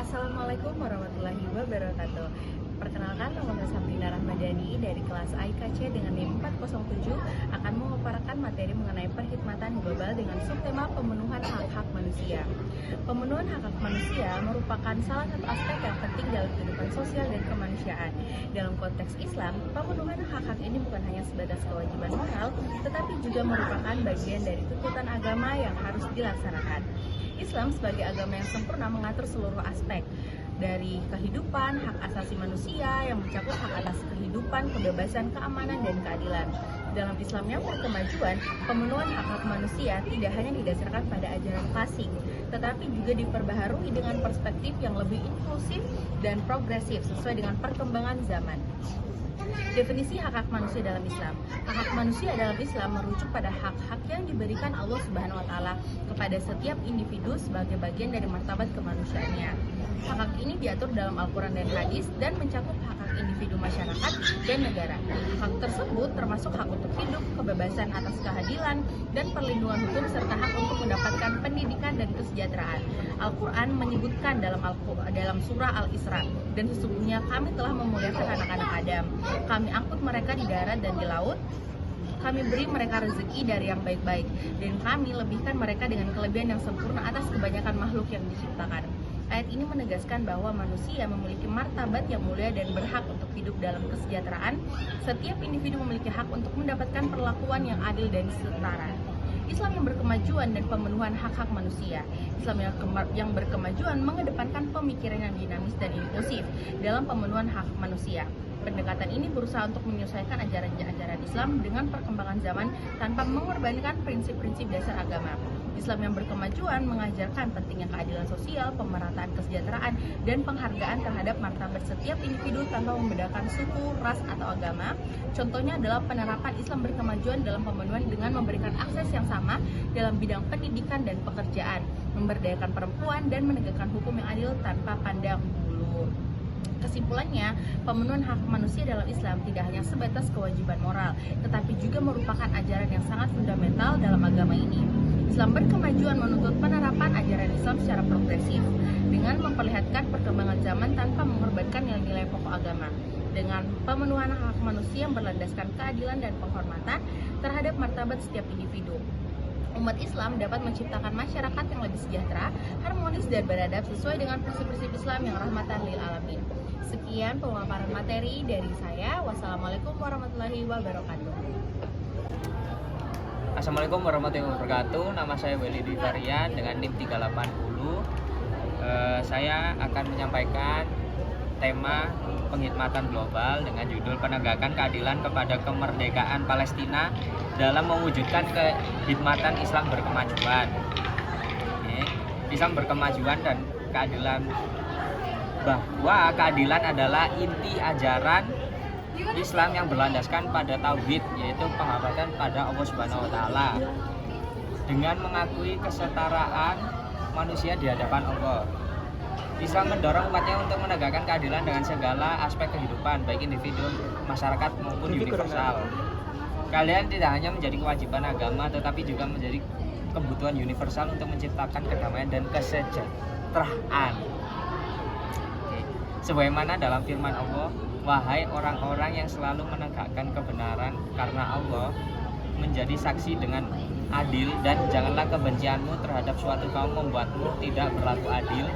Assalamualaikum warahmatullahi wabarakatuh. Perkenalkan, nama saya Sabrina Rahmadani dari kelas AIKC dengan NIM 407 akan memaparkan materi mengenai perkhidmatan global dengan subtema pemenuhan hak-hak manusia. Pemenuhan hak-hak manusia merupakan salah satu aspek yang penting dalam kehidupan sosial dan kemanusiaan. Dalam konteks Islam, pemenuhan hak-hak ini bukan hanya sebatas kewajiban moral, tetapi juga merupakan bagian dari tuntutan agama yang harus dilaksanakan. Islam sebagai agama yang sempurna mengatur seluruh aspek dari kehidupan, hak asasi manusia yang mencakup hak atas kehidupan, kebebasan, keamanan, dan keadilan. Dalam Islam yang berkemajuan, pemenuhan hak-hak manusia tidak hanya didasarkan pada ajaran klasik, tetapi juga diperbaharui dengan perspektif yang lebih inklusif dan progresif sesuai dengan perkembangan zaman. Definisi hak-hak manusia dalam Islam. Hak-hak manusia dalam Islam merujuk pada hak-hak yang diberikan Allah Subhanahu wa taala kepada setiap individu sebagai bagian dari martabat kemanusiaannya. Hak-hak ini diatur dalam Al-Qur'an dan hadis dan mencakup hak-hak individu, masyarakat, dan negara. Hak tersebut termasuk hak untuk hidup, kebebasan atas keadilan, dan perlindungan hukum serta hak untuk mendapatkan pendidikan dan kesejahteraan. Al-Qur'an menyebutkan dalam surah Al-Isra, dan sesungguhnya kami telah memuliakan anak-anak Adam. Kami angkut mereka di darat dan di laut. Kami beri mereka rezeki dari yang baik-baik, dan kami lebihkan mereka dengan kelebihan yang sempurna atas kebanyakan makhluk yang diciptakan. Ayat ini menegaskan bahwa manusia memiliki martabat yang mulia dan berhak untuk hidup dalam kesejahteraan. Setiap individu memiliki hak untuk mendapatkan perlakuan yang adil dan setara. Islam yang berkemajuan dan pemenuhan hak-hak manusia. Islam yang berkemajuan mengedepankan pemikiran yang dinamis dan inklusif dalam pemenuhan hak manusia. Pendekatan ini berusaha untuk menyesuaikan ajaran-ajaran Islam dengan perkembangan zaman tanpa mengorbankan prinsip-prinsip dasar agama. Islam yang berkemajuan mengajarkan pentingnya keadilan sosial, pemerataan kesejahteraan, dan penghargaan terhadap martabat setiap individu tanpa membedakan suku, ras, atau agama. Contohnya adalah penerapan Islam berkemajuan dalam pemenuhan dengan memberikan akses yang sama dalam bidang pendidikan dan pekerjaan, memberdayakan perempuan, dan menegakkan hukum yang adil tanpa pandang bulu. Kesimpulannya, pemenuhan hak manusia dalam Islam tidak hanya sebatas kewajiban moral, tetapi juga merupakan ajaran yang sangat fundamental dalam agama ini. Islam berkemajuan menuntut penerapan ajaran Islam secara progresif dengan memperlihatkan perkembangan zaman tanpa mengorbankan nilai-nilai pokok agama. Dengan pemenuhan hak manusia yang berlandaskan keadilan dan penghormatan terhadap martabat setiap individu, umat Islam dapat menciptakan masyarakat yang lebih sejahtera, harmonis, dan beradab sesuai dengan prinsip-prinsip Islam yang rahmatan lil alamin. Sekian pemaparan materi dari saya. Wassalamualaikum warahmatullahi wabarakatuh. Assalamualaikum warahmatullahi wabarakatuh. Nama saya Welly Divarian dengan NIM 380. Saya akan menyampaikan tema pengkhidmatan global dengan judul penegakan keadilan kepada kemerdekaan Palestina dalam mewujudkan kekhidmatan Islam berkemajuan. Islam berkemajuan dan keadilan, bahwa keadilan adalah inti ajaran Islam yang berlandaskan pada tauhid, yaitu penghambatan pada Allah Subhanahu wa taala, dengan mengakui kesetaraan manusia di hadapan Allah. Islam mendorong umatnya untuk menegakkan keadilan dengan segala aspek kehidupan, baik individu, masyarakat maupun universal. Keadilan tidak hanya menjadi kewajiban agama, tetapi juga menjadi kebutuhan universal untuk menciptakan kedamaian dan kesejahteraan. Sebagaimana dalam firman Allah, wahai orang-orang yang selalu menegakkan kebenaran karena Allah menjadi saksi dengan adil, dan janganlah kebencianmu terhadap suatu kaum membuatmu tidak berlaku adil.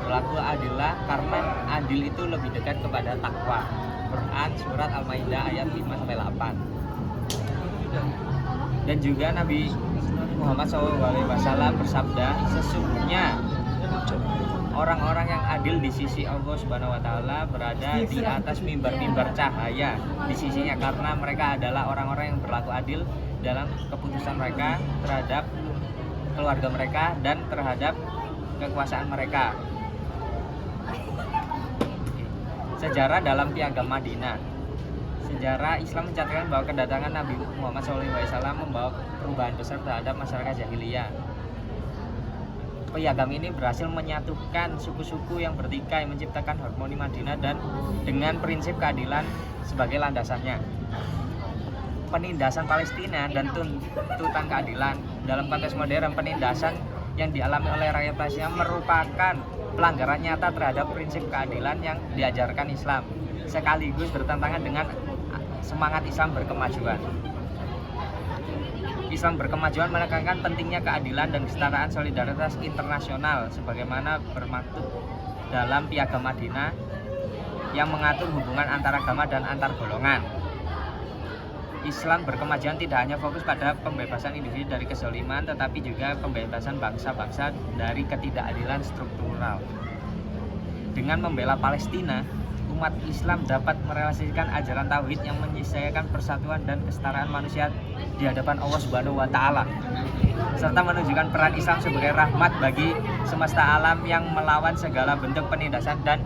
Berlaku adillah, karena adil itu lebih dekat kepada takwa. Quran surat Al-Maidah ayat 5-8. Dan juga Nabi Muhammad SAW bersabda, sesungguhnya orang-orang yang adil di sisi Allah Subhanahu wa taala berada di atas mimbar-mimbar cahaya di sisinya, karena mereka adalah orang-orang yang berlaku adil dalam keputusan mereka terhadap keluarga mereka dan terhadap kekuasaan mereka. Sejarah dalam Piagam Madinah. Sejarah Islam mencatatkan bahwa kedatangan Nabi Muhammad SAW membawa perubahan besar terhadap masyarakat jahiliyah. Piagam ini berhasil menyatukan suku-suku yang bertikai, menciptakan harmoni Madinah dan dengan prinsip keadilan sebagai landasannya. Penindasan Palestina dan tuntutan keadilan. Dalam konteks modern, penindasan yang dialami oleh rakyat Palestina merupakan pelanggaran nyata terhadap prinsip keadilan yang diajarkan Islam, sekaligus bertentangan dengan semangat Islam berkemajuan. Islam berkemajuan menekankan pentingnya keadilan dan kesetaraan solidaritas internasional sebagaimana bermaksud dalam Piagam Madinah yang mengatur hubungan antar agama dan antar golongan. Islam berkemajuan tidak hanya fokus pada pembebasan individu dari kezaliman, tetapi juga pembebasan bangsa-bangsa dari ketidakadilan struktural. Dengan membela Palestina, umat Islam dapat merealisasikan ajaran tauhid yang menyisahkan persatuan dan kesetaraan manusia di hadapan Allah Subhanahu wa taala, serta menunjukkan peran Islam sebagai rahmat bagi semesta alam yang melawan segala bentuk penindasan dan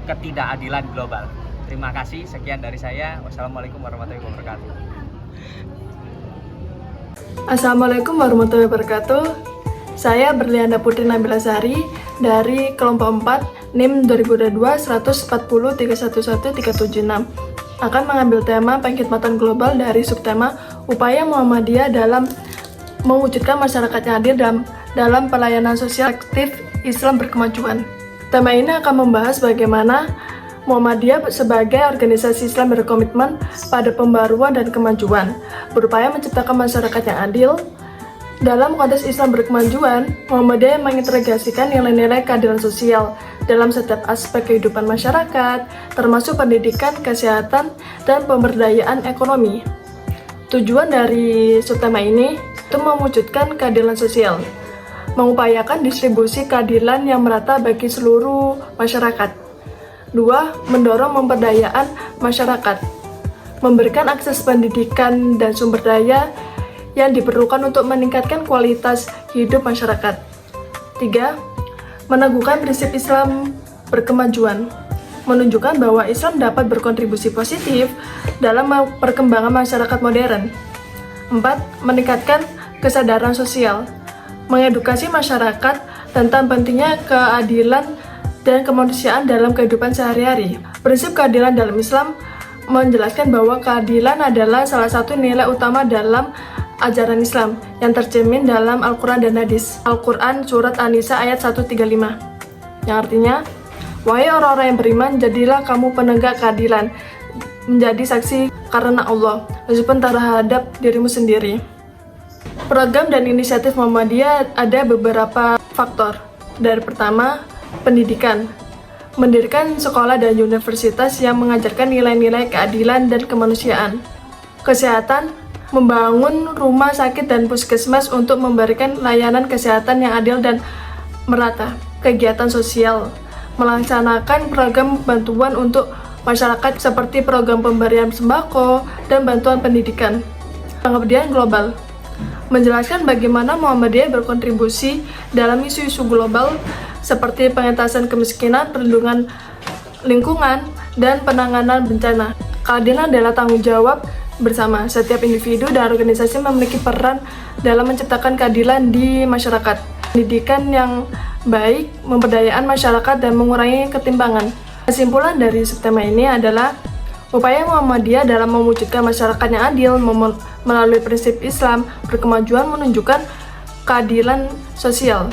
ketidakadilan global. Terima kasih, sekian dari saya. Wassalamualaikum warahmatullahi wabarakatuh. Assalamualaikum warahmatullahi wabarakatuh. Saya Berliana Putri Nabila Sari dari kelompok 4 NIM 2022 140 311 376 akan mengambil tema pengkhidmatan global dari subtema upaya Muhammadiyah dalam mewujudkan masyarakat yang adil dalam pelayanan sosial aktif Islam berkemajuan. Tema ini akan membahas bagaimana Muhammadiyah sebagai organisasi Islam berkomitmen pada pembaruan dan kemajuan, berupaya menciptakan masyarakat yang adil. Dalam konteks Islam berkemajuan, Muhammadiyah mengintegrasikan nilai-nilai keadilan sosial dalam setiap aspek kehidupan masyarakat, termasuk pendidikan, kesehatan, dan pemberdayaan ekonomi. Tujuan dari subtema ini itu mewujudkan keadilan sosial, mengupayakan distribusi keadilan yang merata bagi seluruh masyarakat. 2. Mendorong pemberdayaan masyarakat, memberikan akses pendidikan dan sumber daya yang diperlukan untuk meningkatkan kualitas hidup masyarakat. 3. Meneguhkan prinsip Islam berkemajuan, menunjukkan bahwa Islam dapat berkontribusi positif dalam perkembangan masyarakat modern. 4. Meningkatkan kesadaran sosial, mengedukasi masyarakat tentang pentingnya keadilan dan kemanusiaan dalam kehidupan sehari-hari. Prinsip keadilan dalam Islam menjelaskan bahwa keadilan adalah salah satu nilai utama dalam ajaran Islam yang tercermin dalam Al-Quran dan Hadis. Al-Quran Surat An-Nisa ayat 135 yang artinya, wahai orang-orang yang beriman, jadilah kamu penegak keadilan, menjadi saksi karena Allah, meskipun terhadap dirimu sendiri. Program dan inisiatif Muhammadiyah ada beberapa faktor. Dari pertama, pendidikan. Mendirikan sekolah dan universitas yang mengajarkan nilai-nilai keadilan dan kemanusiaan. Kesehatan, membangun rumah sakit dan puskesmas untuk memberikan layanan kesehatan yang adil dan merata. Kegiatan sosial, melaksanakan program bantuan untuk masyarakat seperti program pemberian sembako dan bantuan pendidikan. Pengabdian global, menjelaskan bagaimana Muhammadiyah berkontribusi dalam isu-isu global seperti pengentasan kemiskinan, perlindungan lingkungan, dan penanganan bencana. Keadilan adalah tanggung jawab bersama. Setiap individu dan organisasi memiliki peran dalam menciptakan keadilan di masyarakat. Pendidikan yang baik, pemberdayaan masyarakat, dan mengurangi ketimpangan. Kesimpulan dari subtema ini adalah upaya Muhammadiyah dalam mewujudkan masyarakat yang adil melalui prinsip Islam berkemajuan menunjukkan keadilan sosial.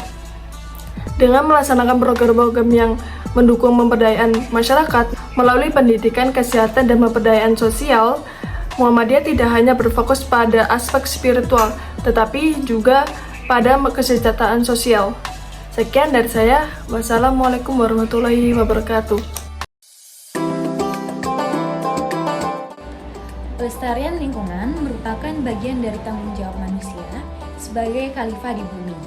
Dengan melaksanakan program-program yang mendukung pemberdayaan masyarakat melalui pendidikan, kesehatan, dan pemberdayaan sosial, Muhammadiyah tidak hanya berfokus pada aspek spiritual, tetapi juga pada kesejahteraan sosial. Sekian dari saya. Wassalamualaikum warahmatullahi wabarakatuh. Pelestarian lingkungan merupakan bagian dari tanggung jawab manusia sebagai khalifah di bumi.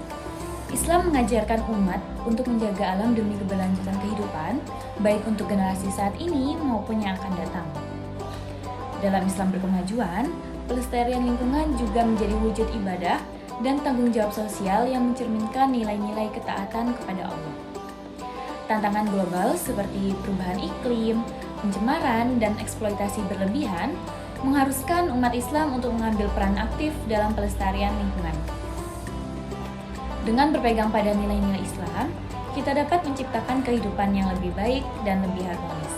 Islam mengajarkan umat untuk menjaga alam demi keberlanjutan kehidupan, baik untuk generasi saat ini maupun yang akan datang. Dalam Islam berkemajuan, pelestarian lingkungan juga menjadi wujud ibadah dan tanggung jawab sosial yang mencerminkan nilai-nilai ketaatan kepada Allah. Tantangan global seperti perubahan iklim, pencemaran, dan eksploitasi berlebihan mengharuskan umat Islam untuk mengambil peran aktif dalam pelestarian lingkungan. Dengan berpegang pada nilai-nilai Islam, kita dapat menciptakan kehidupan yang lebih baik dan lebih harmonis.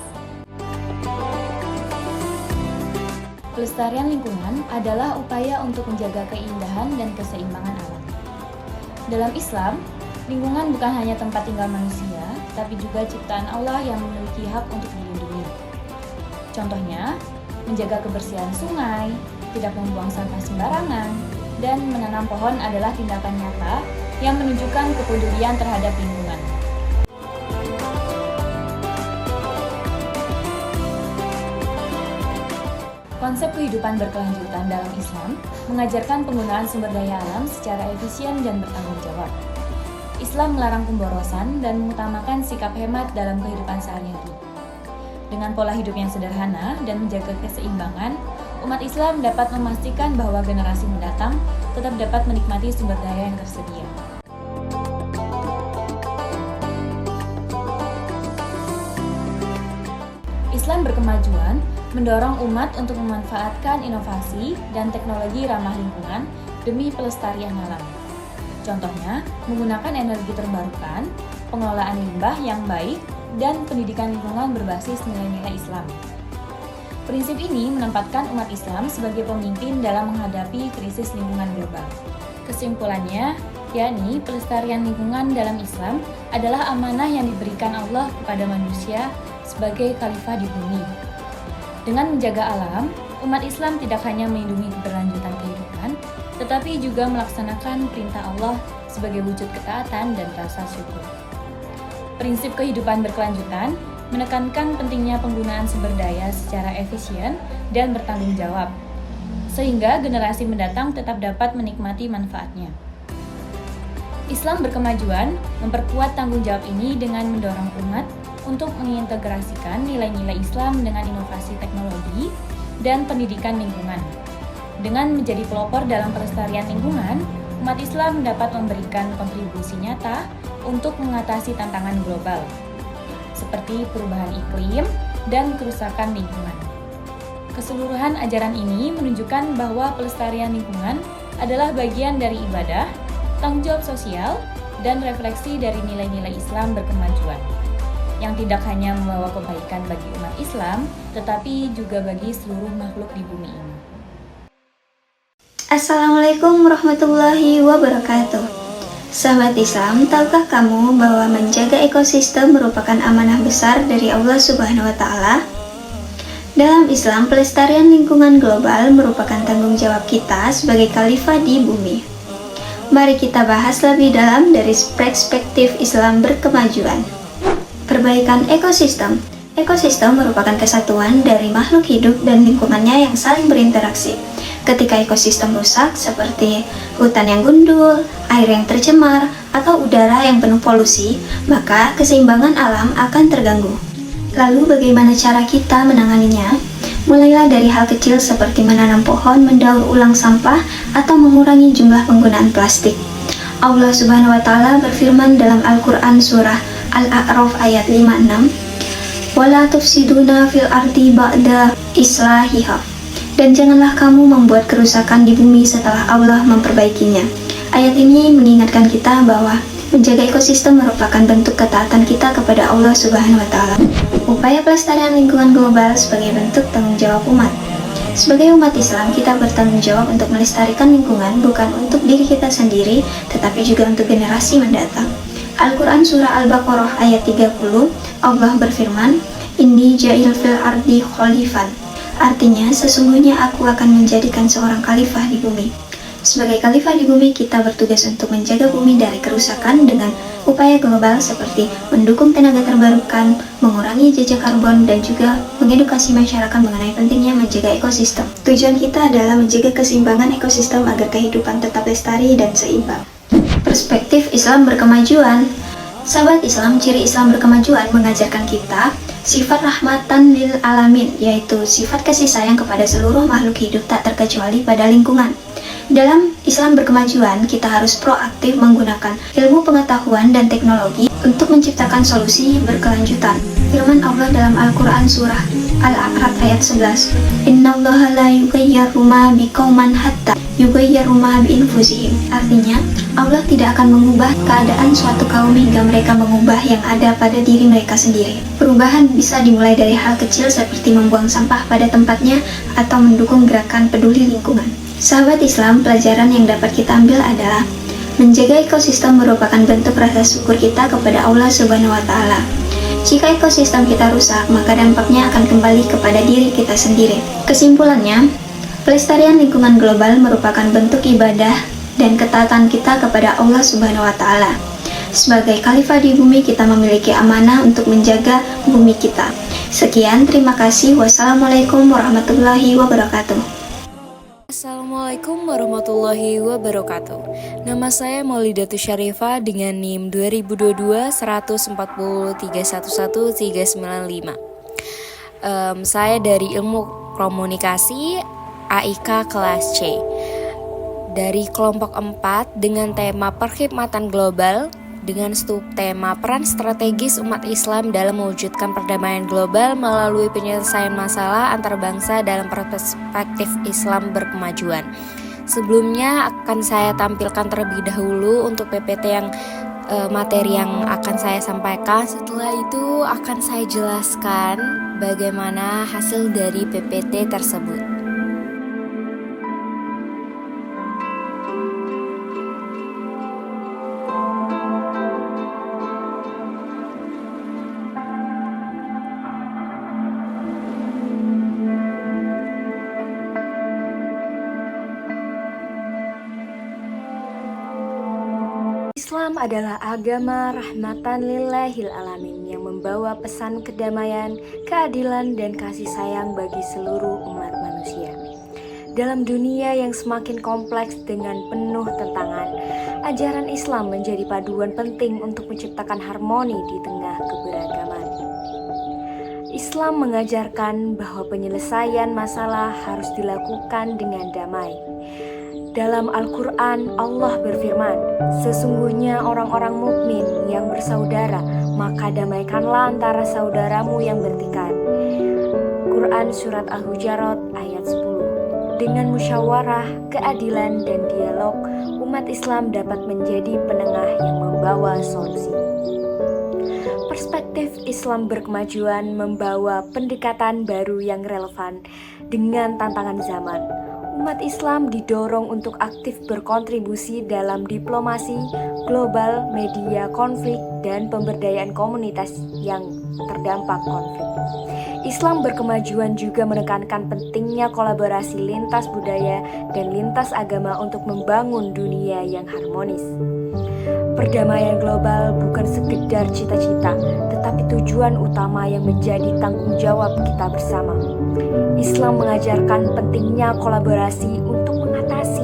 Pelestarian lingkungan adalah upaya untuk menjaga keindahan dan keseimbangan alam. Dalam Islam, Lingkungan bukan hanya tempat tinggal manusia, tapi juga ciptaan Allah yang memiliki hak untuk dilindungi. Contohnya, menjaga kebersihan sungai, tidak membuang sampah sembarangan, dan menanam pohon adalah tindakan nyata yang menunjukkan kepedulian terhadap lingkungan. Konsep kehidupan berkelanjutan dalam Islam mengajarkan penggunaan sumber daya alam secara efisien dan bertanggung jawab. Islam melarang pemborosan dan mengutamakan sikap hemat dalam kehidupan sehari-hari. Dengan pola hidup yang sederhana dan menjaga keseimbangan, umat Islam dapat memastikan bahwa generasi mendatang tetap dapat menikmati sumber daya yang tersedia. Islam berkemajuan mendorong umat untuk memanfaatkan inovasi dan teknologi ramah lingkungan demi pelestarian alam. Contohnya, menggunakan energi terbarukan, pengelolaan limbah yang baik, dan pendidikan lingkungan berbasis nilai-nilai Islam. Prinsip ini menempatkan umat Islam sebagai pemimpin dalam menghadapi krisis lingkungan global. Kesimpulannya, yakni pelestarian lingkungan dalam Islam adalah amanah yang diberikan Allah kepada manusia sebagai khalifah di bumi. Dengan menjaga alam, umat Islam tidak hanya melindungi keberlanjutan kehidupan, tetapi juga melaksanakan perintah Allah sebagai wujud ketaatan dan rasa syukur. Prinsip kehidupan berkelanjutan menekankan pentingnya penggunaan sumber daya secara efisien dan bertanggung jawab, sehingga generasi mendatang tetap dapat menikmati manfaatnya. Islam berkemajuan memperkuat tanggung jawab ini dengan mendorong umat untuk mengintegrasikan nilai-nilai Islam dengan inovasi teknologi dan pendidikan lingkungan. Dengan menjadi pelopor dalam pelestarian lingkungan, umat Islam dapat memberikan kontribusi nyata untuk mengatasi tantangan global, seperti perubahan iklim dan kerusakan lingkungan. Keseluruhan ajaran ini menunjukkan bahwa pelestarian lingkungan adalah bagian dari ibadah, tanggung jawab sosial, dan refleksi dari nilai-nilai Islam berkemajuan, yang tidak hanya membawa kebaikan bagi umat Islam, tetapi juga bagi seluruh makhluk di bumi ini. Assalamualaikum warahmatullahi wabarakatuh. Sahabat Islam, tahukah kamu bahwa menjaga ekosistem merupakan amanah besar dari Allah Subhanahu wa Ta'ala? Dalam Islam, pelestarian lingkungan global merupakan tanggung jawab kita sebagai khalifah di bumi. Mari kita bahas lebih dalam dari perspektif Islam berkemajuan. Perbaikan ekosistem. Ekosistem merupakan kesatuan dari makhluk hidup dan lingkungannya yang saling berinteraksi. Ketika ekosistem rusak seperti hutan yang gundul, air yang tercemar, atau udara yang penuh polusi, maka keseimbangan alam akan terganggu. Lalu bagaimana cara kita menanganinya? Mulailah dari hal kecil seperti menanam pohon, mendaur ulang sampah, atau mengurangi jumlah penggunaan plastik. Allah Subhanahu wa Ta'ala berfirman dalam Al-Quran surah Al-A'raf ayat 56, "Wala tufsiduna fil ardi ba'da islahiha." Dan janganlah kamu membuat kerusakan di bumi setelah Allah memperbaikinya. Ayat ini mengingatkan kita bahwa menjaga ekosistem merupakan bentuk ketaatan kita kepada Allah Subhanahu wa Ta'ala. Upaya pelestarian lingkungan global sebagai bentuk tanggung jawab umat. Sebagai umat Islam, kita bertanggung jawab untuk melestarikan lingkungan bukan untuk diri kita sendiri, tetapi juga untuk generasi mendatang. Al-Quran Surah Al-Baqarah ayat 30, Allah berfirman, "Inni ja'il fil ardi khalifan." Artinya, sesungguhnya aku akan menjadikan seorang khalifah di bumi. Sebagai khalifah di bumi, kita bertugas untuk menjaga bumi dari kerusakan dengan upaya global seperti mendukung tenaga terbarukan, mengurangi jejak karbon, dan juga mengedukasi masyarakat mengenai pentingnya menjaga ekosistem. Tujuan kita adalah menjaga keseimbangan ekosistem agar kehidupan tetap lestari dan seimbang. Perspektif Islam berkemajuan. Sahabat Islam, ciri Islam berkemajuan mengajarkan kita sifat rahmatan lil alamin, yaitu sifat kasih sayang kepada seluruh makhluk hidup tak terkecuali pada lingkungan. Dalam Islam berkemajuan, kita harus proaktif menggunakan ilmu pengetahuan dan teknologi untuk menciptakan solusi berkelanjutan. Firman Allah dalam Al-Quran Surah Al-A'raf ayat 11, "Innallaha la yughayyiru ma biqauman hatta yughayyiru ma bi anfusihim." Artinya, Allah tidak akan mengubah keadaan suatu kaum hingga mereka mengubah yang ada pada diri mereka sendiri. Perubahan bisa dimulai dari hal kecil seperti membuang sampah pada tempatnya atau mendukung gerakan peduli lingkungan. Sahabat Islam, pelajaran yang dapat kita ambil adalah Menjaga ekosistem merupakan bentuk rasa syukur kita kepada Allah Subhanahu wa Ta'ala. Jika ekosistem kita rusak, maka dampaknya akan kembali kepada diri kita sendiri. Kesimpulannya, pelestarian lingkungan global merupakan bentuk ibadah dan ketaatan kita kepada Allah Subhanahu wa Ta'ala. Sebagai khalifah di bumi, kita memiliki amanah untuk menjaga bumi kita. Sekian, terima kasih. Wassalamualaikum warahmatullahi wabarakatuh. Assalamualaikum warahmatullahi wabarakatuh. Nama saya Maulidatus Syarifah dengan NIM 2022 140 311 395. Saya dari Ilmu Komunikasi AIK kelas C. Dari kelompok 4 dengan tema Perkhidmatan Global dengan subtema peran strategis umat Islam dalam mewujudkan perdamaian global melalui penyelesaian masalah antar bangsa dalam perspektif Islam berkemajuan. Sebelumnya akan saya tampilkan terlebih dahulu untuk PPT yang materi yang akan saya sampaikan. Setelah itu akan saya jelaskan bagaimana hasil dari PPT tersebut. Islam adalah agama rahmatan lillahil alamin yang membawa pesan kedamaian, keadilan, dan kasih sayang bagi seluruh umat manusia. Dalam dunia yang semakin kompleks dengan penuh tantangan, ajaran Islam menjadi paduan penting untuk menciptakan harmoni di tengah keberagaman. Islam mengajarkan bahwa penyelesaian masalah harus dilakukan dengan damai. Dalam Al-Quran, Allah berfirman, "Sesungguhnya orang-orang mukmin yang bersaudara, maka damaikanlah antara saudaramu yang bertikai." Quran Surat Al-Hujurat ayat 10. Dengan musyawarah, keadilan, dan dialog, umat Islam dapat menjadi penengah yang membawa solusi. Perspektif Islam berkemajuan membawa pendekatan baru yang relevan dengan tantangan zaman. Umat Islam didorong untuk aktif berkontribusi dalam diplomasi global, media konflik, dan pemberdayaan komunitas yang terdampak konflik. Islam berkemajuan juga menekankan pentingnya kolaborasi lintas budaya dan lintas agama untuk membangun dunia yang harmonis. Perdamaian global bukan sekedar cita-cita, tetapi tujuan utama yang menjadi tanggung jawab kita bersama. Islam mengajarkan pentingnya kolaborasi untuk mengatasi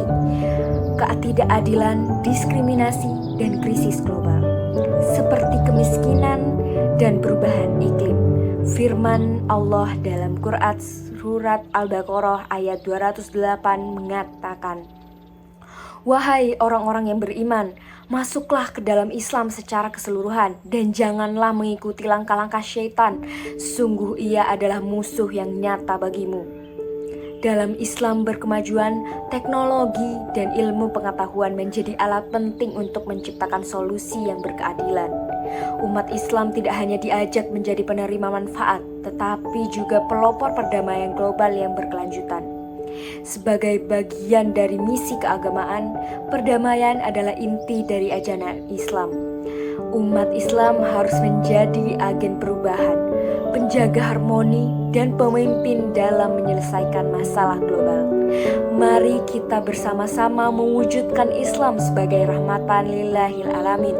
ketidakadilan, diskriminasi, dan krisis global, seperti kemiskinan dan perubahan iklim. Firman Allah dalam Quran Surat Al-Baqarah ayat 208 mengatakan, "Wahai orang-orang yang beriman, masuklah ke dalam Islam secara keseluruhan dan janganlah mengikuti langkah-langkah syaitan. Sungguh ia adalah musuh yang nyata bagimu." Dalam Islam berkemajuan, teknologi dan ilmu pengetahuan menjadi alat penting untuk menciptakan solusi yang berkeadilan. Umat Islam tidak hanya diajak menjadi penerima manfaat, tetapi juga pelopor perdamaian global yang berkelanjutan. Sebagai bagian dari misi keagamaan, perdamaian adalah inti dari ajaran Islam. Umat Islam harus menjadi agen perubahan, penjaga harmoni, dan pemimpin dalam menyelesaikan masalah global. Mari kita bersama-sama mewujudkan Islam sebagai rahmatan lillahil alamin,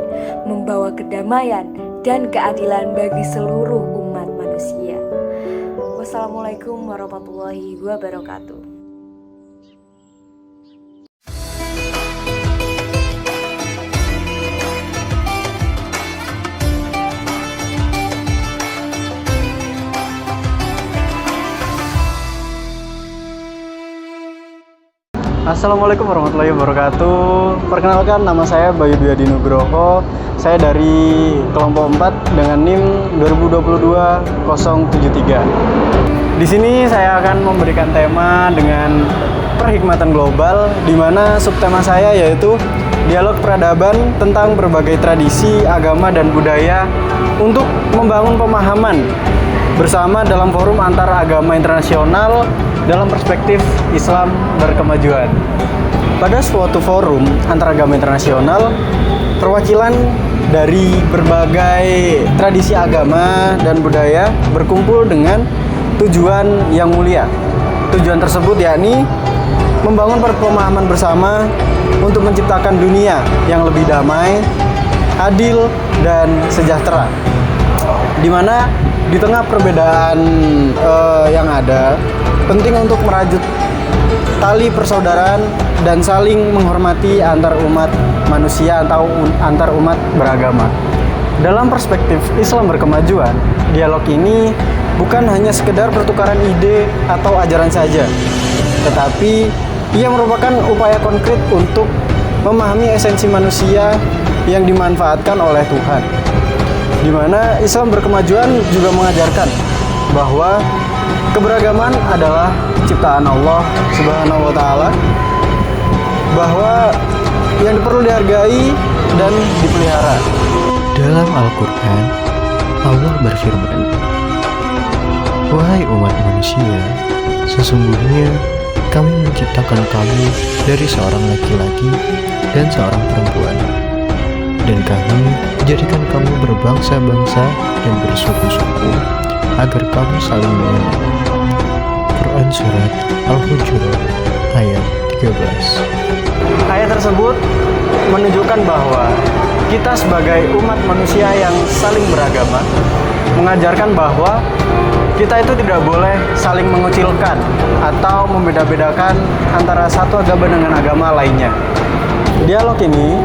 membawa kedamaian dan keadilan bagi seluruh umat manusia. Wassalamualaikum warahmatullahi wabarakatuh. Assalamualaikum warahmatullahi wabarakatuh. Perkenalkan, nama saya Bayu Dwi Adi Nugroho. Saya dari kelompok 4 dengan NIM 2022-073. Di sini saya akan memberikan tema dengan perhikmatan global, di mana subtema saya yaitu dialog peradaban tentang berbagai tradisi, agama, dan budaya untuk membangun pemahaman bersama dalam forum antar agama internasional dalam perspektif Islam berkemajuan. pada suatu forum antaragama internasional, perwakilan dari berbagai tradisi agama dan budaya berkumpul dengan tujuan yang mulia. Tujuan tersebut yakni membangun pemahaman bersama untuk menciptakan dunia yang lebih damai, adil, dan sejahtera. Di mana di tengah perbedaan yang ada, penting untuk merajut tali persaudaraan dan saling menghormati antar umat manusia atau antar umat beragama. Dalam perspektif Islam berkemajuan, dialog ini bukan hanya sekedar pertukaran ide atau ajaran saja, tetapi ia merupakan upaya konkret untuk memahami esensi manusia yang dimanfaatkan oleh Tuhan. Di mana Islam berkemajuan juga mengajarkan bahwa keberagaman adalah ciptaan Allah Subhanahu wa taala, bahwa yang perlu dihargai dan dipelihara. Dalam Al-Quran, Allah berfirman, "Wahai umat manusia, sesungguhnya kami menciptakan kamu dari seorang laki-laki dan seorang perempuan, dan kami jadikan kamu berbangsa-bangsa dan bersuku-suku agar kamu saling mengenal." Quran Surat Al-Hujurat ayat 13. Ayat tersebut menunjukkan bahwa kita sebagai umat manusia yang saling beragama mengajarkan bahwa kita itu tidak boleh saling mengucilkan atau membeda-bedakan antara satu agama dengan agama lainnya. Dialog ini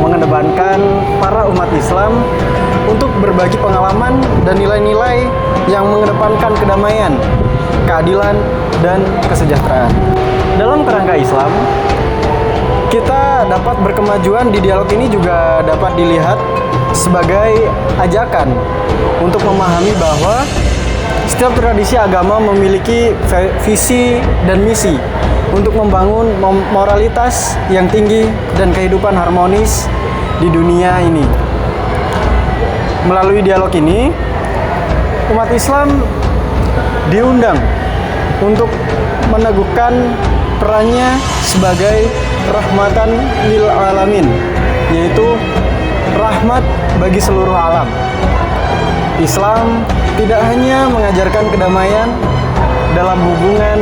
mengedepankan para umat Islam untuk berbagi pengalaman dan nilai-nilai yang mengedepankan kedamaian, keadilan, dan kesejahteraan. Dalam kerangka Islam, kita dapat berkemajuan di dialog ini juga dapat dilihat sebagai ajakan untuk memahami bahwa setiap tradisi agama memiliki visi dan misi untuk membangun moralitas yang tinggi dan kehidupan harmonis di dunia ini. Melalui dialog ini, umat Islam diundang untuk meneguhkan perannya sebagai rahmatan lil alamin, yaitu rahmat bagi seluruh alam. Islam tidak hanya mengajarkan kedamaian dalam hubungan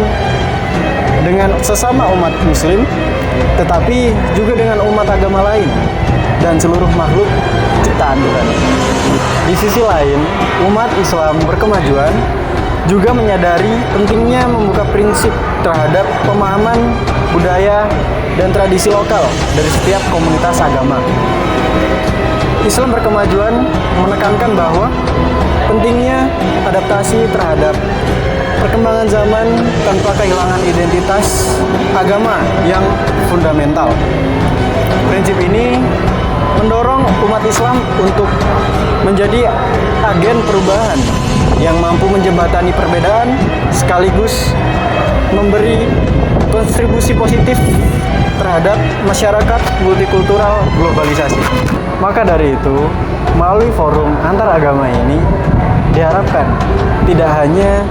dengan sesama umat muslim, tetapi juga dengan umat agama lain dan seluruh makhluk ciptaan Tuhan. Di sisi lain, umat Islam berkemajuan juga menyadari pentingnya membuka prinsip terhadap pemahaman budaya dan tradisi lokal dari setiap komunitas agama. Islam berkemajuan menekankan bahwa pentingnya adaptasi terhadap perkembangan zaman tanpa kehilangan identitas agama yang fundamental. Prinsip ini mendorong umat Islam untuk menjadi agen perubahan yang mampu menjembatani perbedaan sekaligus memberi kontribusi positif terhadap masyarakat multikultural globalisasi. Maka dari itu, melalui forum antar agama ini diharapkan tidak hanya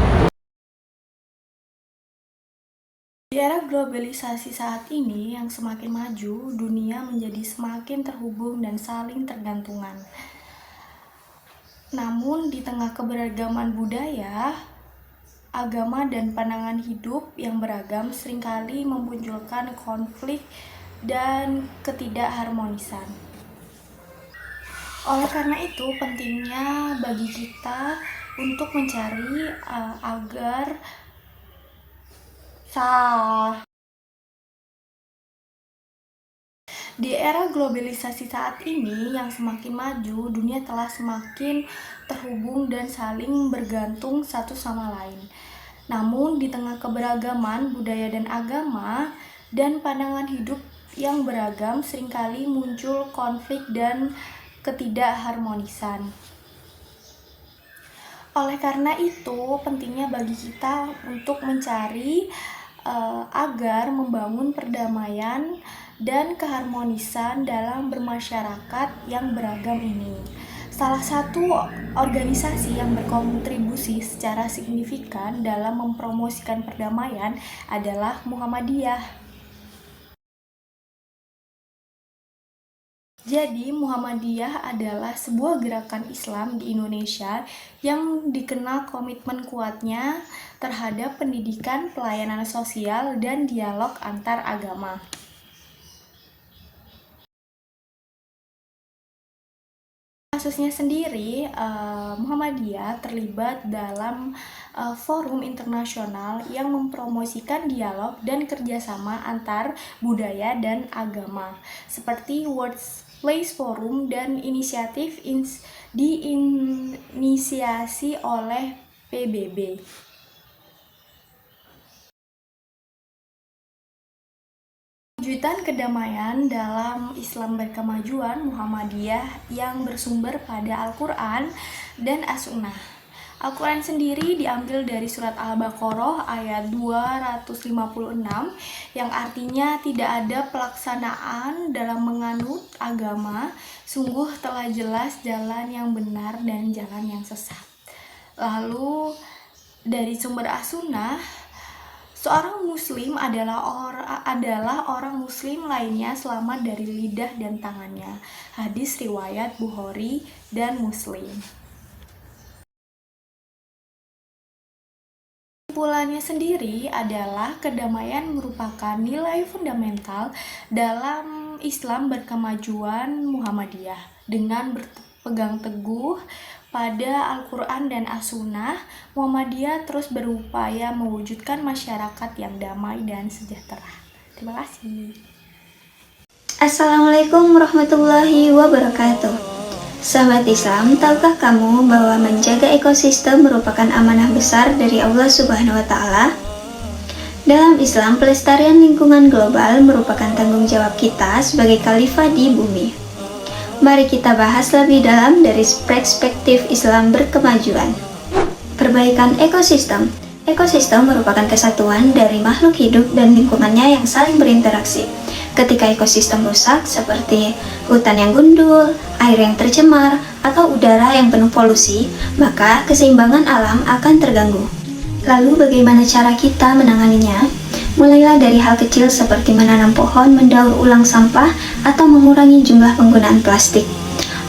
di era globalisasi saat ini yang semakin maju, dunia menjadi semakin terhubung dan saling tergantungan. Namun di tengah keberagaman budaya, agama dan pandangan hidup yang beragam seringkali memunculkan konflik dan ketidakharmonisan. Oleh karena itu, pentingnya bagi kita untuk mencari agar di era globalisasi saat ini yang semakin maju, dunia telah semakin terhubung dan saling bergantung satu sama lain. Namun di tengah keberagaman budaya dan agama dan pandangan hidup yang beragam seringkali muncul konflik dan ketidakharmonisan. Oleh karena itu, pentingnya bagi kita untuk mencari agar membangun perdamaian dan keharmonisan dalam bermasyarakat yang beragam ini. Salah satu organisasi yang berkontribusi secara signifikan dalam mempromosikan perdamaian adalah Muhammadiyah. Jadi, Muhammadiyah adalah sebuah gerakan Islam di Indonesia yang dikenal komitmen kuatnya terhadap pendidikan, pelayanan sosial, dan dialog antar agama. Kasusnya sendiri, Muhammadiyah terlibat dalam forum internasional yang mempromosikan dialog dan kerjasama antar budaya dan agama, seperti Workplace Forum dan inisiatif diinisiasi oleh PBB. Wujudkan kedamaian dalam Islam berkemajuan Muhammadiyah yang bersumber pada Al-Quran dan As-Sunnah. Al-Quran sendiri diambil dari surat Al-Baqarah ayat 256 yang artinya tidak ada pelaksanaan dalam menganut agama, sungguh telah jelas jalan yang benar dan jalan yang sesat. Lalu dari sumber As-Sunnah, seorang muslim adalah orang muslim lainnya selamat dari lidah dan tangannya. Hadis riwayat Bukhari dan Muslim. Kesimpulannya sendiri adalah kedamaian merupakan nilai fundamental dalam Islam berkemajuan Muhammadiyah. Dengan berpegang teguh pada Al-Quran dan As-Sunnah, Muhammadiyah terus berupaya mewujudkan masyarakat yang damai dan sejahtera. Terima kasih. Assalamualaikum warahmatullahi wabarakatuh. Sahabat Islam, tahukah kamu bahwa menjaga ekosistem merupakan amanah besar dari Allah Subhanahu wa Ta'ala? Dalam Islam, pelestarian lingkungan global merupakan tanggung jawab kita sebagai khalifah di bumi. Mari kita bahas lebih dalam dari perspektif Islam berkemajuan. Perbaikan ekosistem. Ekosistem merupakan kesatuan dari makhluk hidup dan lingkungannya yang saling berinteraksi. Ketika ekosistem rusak seperti hutan yang gundul, air yang tercemar, atau udara yang penuh polusi, maka keseimbangan alam akan terganggu. Lalu bagaimana cara kita menanganinya? Mulailah dari hal kecil seperti menanam pohon, mendaur ulang sampah, atau mengurangi jumlah penggunaan plastik.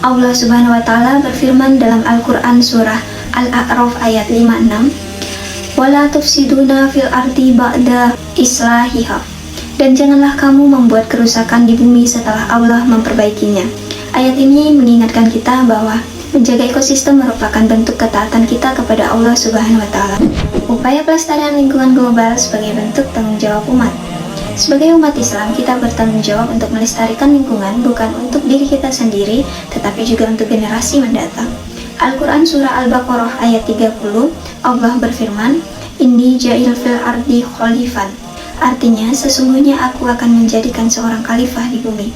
Allah Subhanahu wa Ta'ala berfirman dalam Al-Quran surah Al-A'raf ayat 56, "Wala tufsiduna fil ardi ba'da islahiha." Dan janganlah kamu membuat kerusakan di bumi setelah Allah memperbaikinya. Ayat ini mengingatkan kita bahwa menjaga ekosistem merupakan bentuk ketaatan kita kepada Allah Subhanahu wa Ta'ala. Upaya pelestarian lingkungan global sebagai bentuk tanggung jawab umat. Sebagai umat Islam, kita bertanggung jawab untuk melestarikan lingkungan bukan untuk diri kita sendiri, tetapi juga untuk generasi mendatang. Al-Quran surah Al-Baqarah ayat 30, Allah berfirman, "Inni ja'il fil ardi khalifan." Artinya, sesungguhnya aku akan menjadikan seorang khalifah di bumi.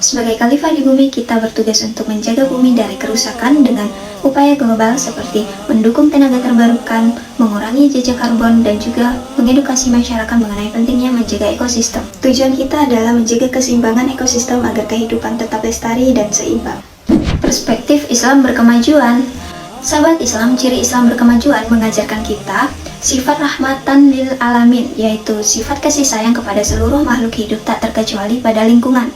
Sebagai khalifah di bumi, kita bertugas untuk menjaga bumi dari kerusakan dengan upaya global seperti mendukung tenaga terbarukan, mengurangi jejak karbon, dan juga mengedukasi masyarakat mengenai pentingnya menjaga ekosistem. Tujuan kita adalah menjaga keseimbangan ekosistem agar kehidupan tetap lestari dan seimbang. Perspektif Islam berkemajuan. Sahabat Islam, ciri Islam berkemajuan mengajarkan kita sifat rahmatan lil alamin, yaitu sifat kasih sayang kepada seluruh makhluk hidup tak terkecuali pada lingkungan.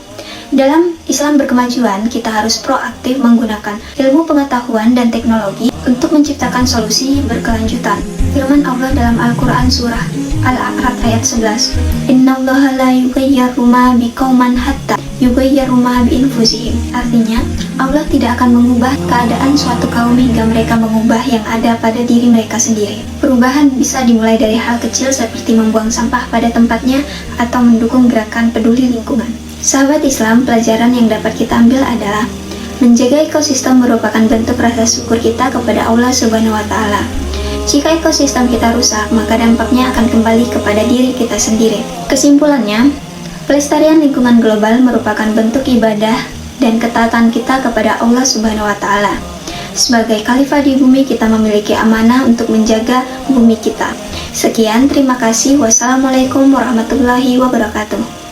Dalam Islam berkemajuan, kita harus proaktif menggunakan ilmu pengetahuan dan teknologi untuk menciptakan solusi berkelanjutan. Firman Allah dalam Al-Quran surah Al-A'raf ayat 11, "Innallaha la yughayyiru ma biqauman hatta yughayyiru ma bi anfusihim." Artinya, Allah tidak akan mengubah keadaan suatu kaum hingga mereka mengubah yang ada pada diri mereka sendiri. Perubahan bisa dimulai dari hal kecil seperti membuang sampah pada tempatnya atau mendukung gerakan peduli lingkungan. Sahabat Islam, pelajaran yang dapat kita ambil adalah menjaga ekosistem merupakan bentuk rasa syukur kita kepada Allah Subhanahu wa Ta'ala. Jika ekosistem kita rusak, maka dampaknya akan kembali kepada diri kita sendiri. Kesimpulannya, pelestarian lingkungan global merupakan bentuk ibadah dan ketaatan kita kepada Allah Subhanahu wa Ta'ala. Sebagai khalifah di bumi, kita memiliki amanah untuk menjaga bumi kita. Sekian, terima kasih. Wassalamualaikum warahmatullahi wabarakatuh.